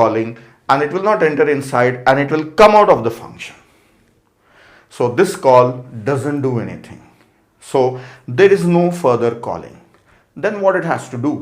calling and it will not enter inside and it will come out of the function. So this call doesn't do anything. So there is no further calling. Then what it has to do?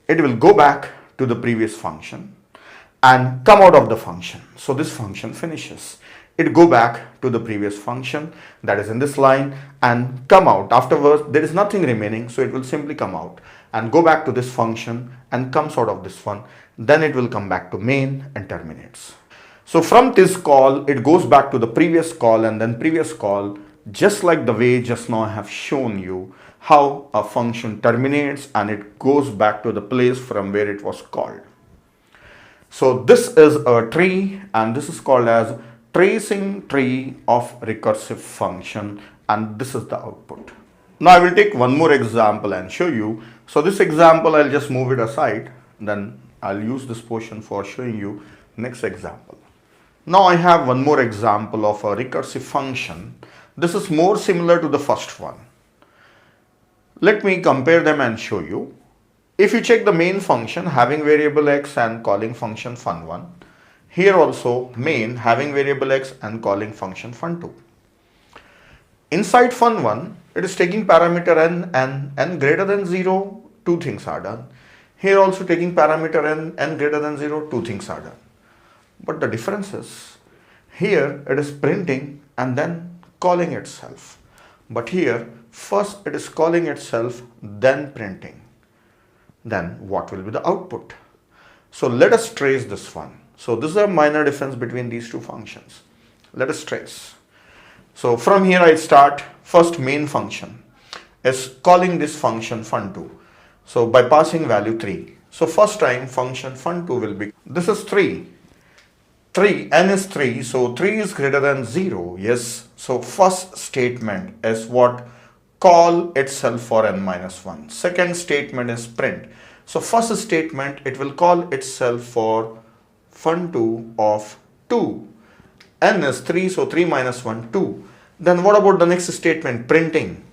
It will go back to the previous function and come out of the function. So this function finishes. It go back to the previous function that is in this line and come out. Afterwards there is nothing remaining, so it will simply come out and go back to this function and comes out of this one. Then it will come back to main and terminates. So from this call it goes back to the previous call and then previous call, just like the way just now I have shown you how a function terminates and it goes back to the place from where it was called. So this is a tree and this is called as tracing tree of recursive function, and this is the output. Now I will take one more example and show you. So this example I'll just move it aside, then I'll use this portion for showing you next example. Now I have one more example of a recursive function. This is more similar to the first one. Let me compare them and show you. If you check the main function having variable x and calling function fun1, here also main having variable x and calling function fun2. Inside fun1, it is taking parameter n and n greater than 0, two things are done. Here also taking parameter n greater than 0, two things are done. But the difference is, here it is printing and then calling itself. But here, first it is calling itself, then printing. Then what will be the output? So let us trace this one. So this is a minor difference between these two functions. Let us trace. So from here I start. First main function is calling this function fun2. So by passing value 3. So first time function fun2 will be, this is 3. N is 3, so 3 is greater than 0. Yes, so first statement is what? Call itself for n minus 1. Second statement is print. So first statement, it will call itself for fun2 of 2. N is 3, so 3 minus 1, 2. Then what about the next statement, printing?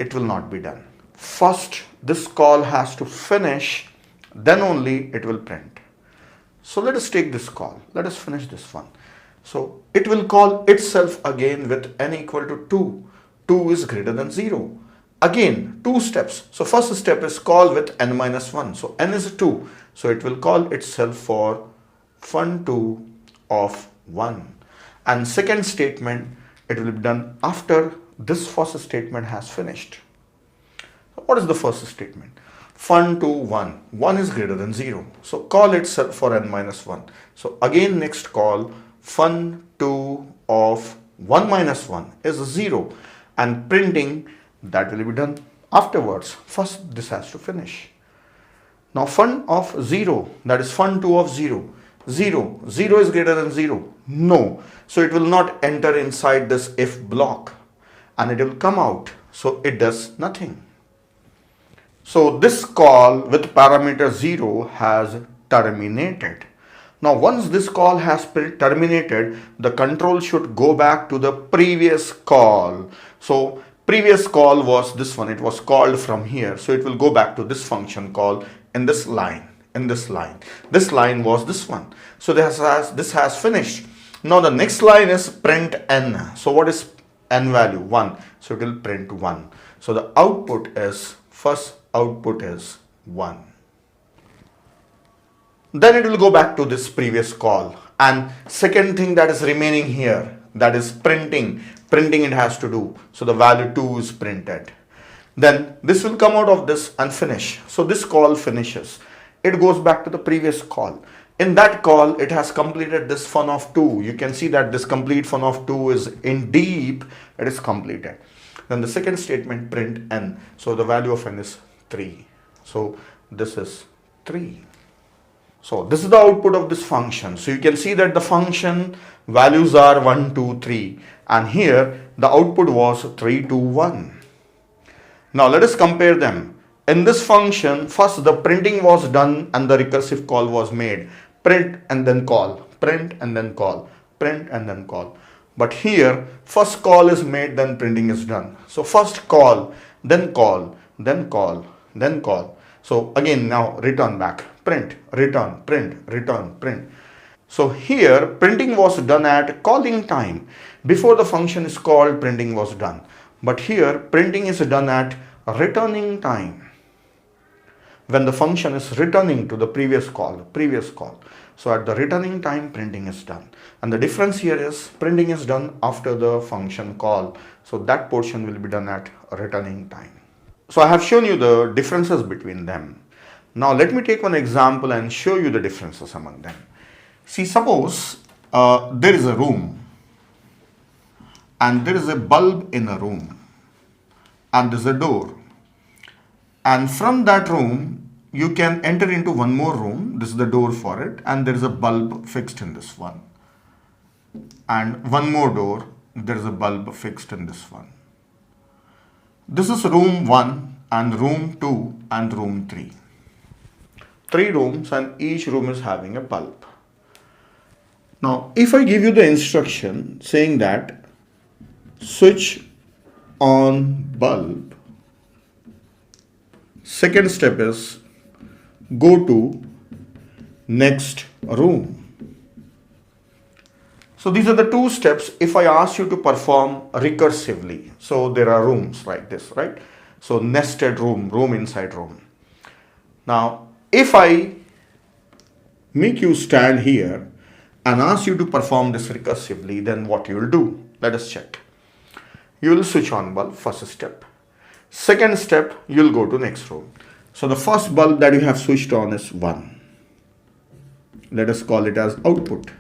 It will not be done. First, this call has to finish, then only it will print. So let us take this call. Let us finish this one. So it will call itself again with n equal to 2. 2 is greater than 0. Again, two steps. So first step is call with n minus 1. So n is 2. So it will call itself for fun2 of 1. And second statement, it will be done after this first statement has finished. So what is the first statement? Fun2 1. 1 is greater than 0. So call itself for n minus 1. So again next call, fun2 of 1 minus 1 is 0. And printing, that will be done afterwards. First this has to finish. Now fun of 0, that is fun2 of 0. 0 is greater than 0. No. So it will not enter inside this if block and it will come out. So it does nothing. So this call with parameter 0 has terminated. Now once this call has terminated, the control should go back to the previous call. So previous call was this one. It was called from here. So it will go back to this function call in this line. This line was this one. So this has finished. Now the next line is print n. So what is n value? 1. So it will print 1. So the output is, first output is 1. Then it will go back to this previous call. And second thing that is remaining here, that is printing. Printing it has to do. So the value 2 is printed. Then this will come out of this and finish. So this call finishes. It goes back to the previous call. In that call, it has completed this fun of 2. You can see that this complete fun of 2 is in deep. It is completed. Then the second statement, print n. So the value of n is 3. So this is 3. So this is the output of this function. So you can see that the function values are 1, 2, 3. And here the output was 3, 2, 1. Now let us compare them. In this function, first the printing was done and the recursive call was made. Print and then call. Print and then call. Print and then call. But here, first call is made, then printing is done. So first call, then call, then call, then call. So again, now return back, print, return, print, return, print. So here printing was done at calling time. Before the function is called, printing was done. But here printing is done at returning time, when the function is returning to the previous call. So at the returning time, printing is done. And the difference here is printing is done after the function call. So that portion will be done at returning time. So I have shown you the differences between them. Now let me take one example and show you the differences among them. See, suppose there is a room and there is a bulb in a room and there is a door. And from that room, you can enter into one more room. This is the door for it. And there is a bulb fixed in this one. And one more door, there is a bulb fixed in this one. This is room 1 and room 2 and room 3. 3 rooms and each room is having a bulb. Now, if I give you the instruction saying that switch on bulb, second step is go to next room. So these are the 2 steps if I ask you to perform recursively. So there are rooms like this, right? So nested room, room inside room. Now, if I make you stand here and ask you to perform this recursively, then what you will do? Let us check. You will switch on bulb, first step. Second step, you will go to next room. So the first bulb that you have switched on is 1. Let us call it as output.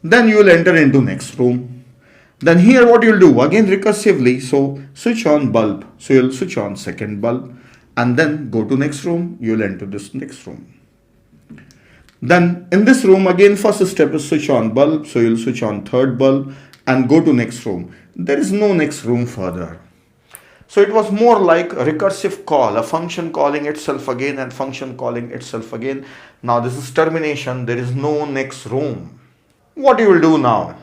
Then you will enter into next room. Then here what you will do? Again recursively. So switch on bulb. So you will switch on second bulb. And then go to next room. You will enter this next room. Then in this room again first step is switch on bulb. So you will switch on third bulb and go to next room. There is no next room further. So it was more like a recursive call, a function calling itself again and function calling itself again. Now this is termination. There is no next room. What you will do now?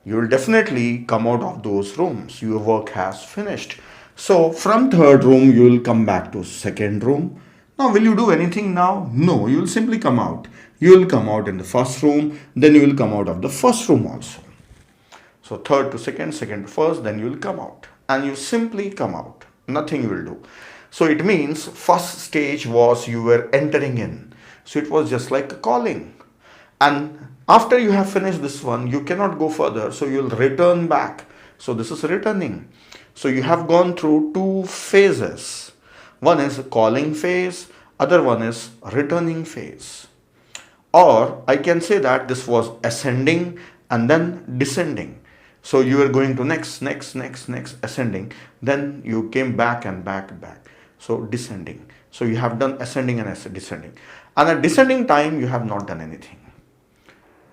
You will definitely come out of those rooms. Your work has finished. So from third room, you will come back to second room. Now, will you do anything now? No, you will simply come out. You will come out in the first room. Then you will come out of the first room also. So third to second, second to first, then you will come out. And you simply come out. Nothing you will do. So it means first stage was you were entering in. So it was just like a calling. And after you have finished this one, you cannot go further. So you will return back. So this is returning. So you have gone through 2 phases. One is a calling phase. Other one is returning phase. Or I can say that this was ascending and then descending. So you were going to next, ascending. Then you came back and back. So descending. So you have done ascending and descending. And at descending time, you have not done anything.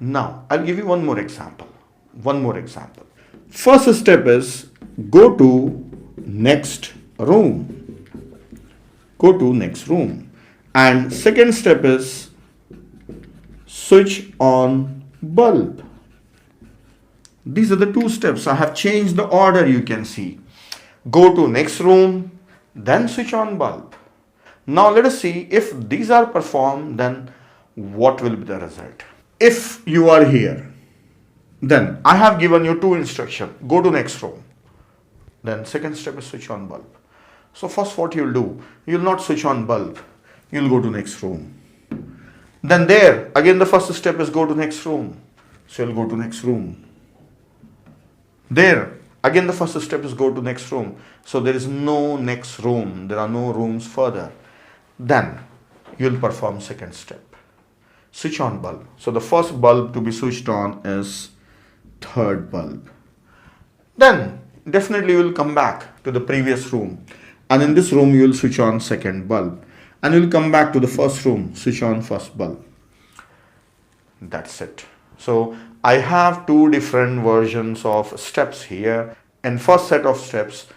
Now, I'll give you one more example. First step is go to next room. And second step is switch on bulb. These are the 2 steps. I have changed the order, you can see. Go to next room, then switch on bulb. Now let us see if these are performed, then what will be the result. If you are here, then I have given you 2 instructions. Go to next room. Then second step is switch on bulb. So first what you will do, you will not switch on bulb. You will go to next room. Then there, again the first step is go to next room. So you will go to next room. There, again the first step is go to next room. So there is no next room. There are no rooms further. Then you will perform second step. Switch on bulb. So the first bulb to be switched on is third bulb. Then definitely you will come back to the previous room. And in this room you will switch on second bulb. And you will come back to the first room, switch on first bulb. That's it. So I have 2 different versions of steps here. In first set of steps,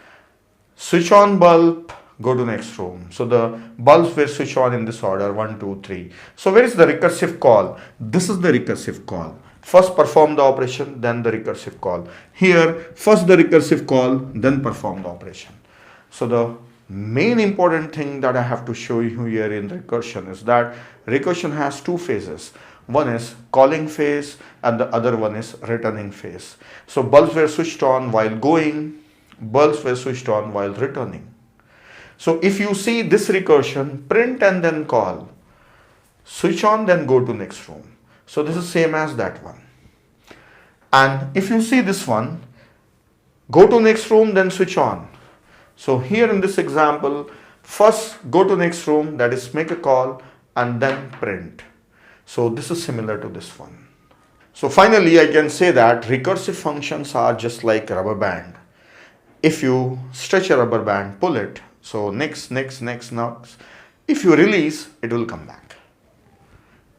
switch on bulb, go to next room. So the bulbs were switched on in this order, 1, 2, 3. So where is the recursive call? This is the recursive call. First perform the operation, then the recursive call. Here, first the recursive call, then perform the operation. So the Main important thing that I have to show you here in recursion is that recursion has two phases. One is calling phase and the other one is returning phase. So bulbs were switched on while going, bulbs were switched on while returning. So if you see this recursion, print and then call, switch on then go to next room. So this is same as that one. And if you see this one, go to next room then switch on. So here in this example, first go to next room, that is make a call and then print. So this is similar to this one. So finally I can say that recursive functions are just like a rubber band. If you stretch a rubber band, pull it, so next. If you release, it will come back.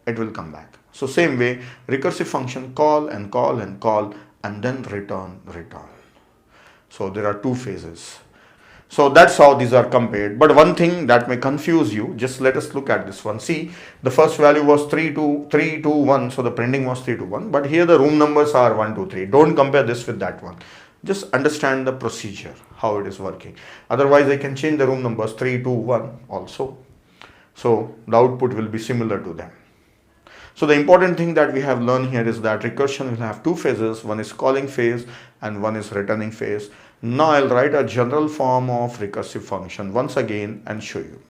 It will come back. So same way, recursive function call and call and call and then return. So there are two phases. So that's how these are compared. But one thing that may confuse you, just let us look at this one. See, the first value was 3 2 1, so the printing was 3 2 1. But here the room numbers are 1 2 3. Don't compare this with that one. Just understand the procedure, how it is working. Otherwise, I can change the room numbers 3 2 1 also. So the output will be similar to them. So the important thing that we have learned here is that recursion will have two phases. One is calling phase and one is returning phase. Now I'll write a general form of recursive function once again and show you.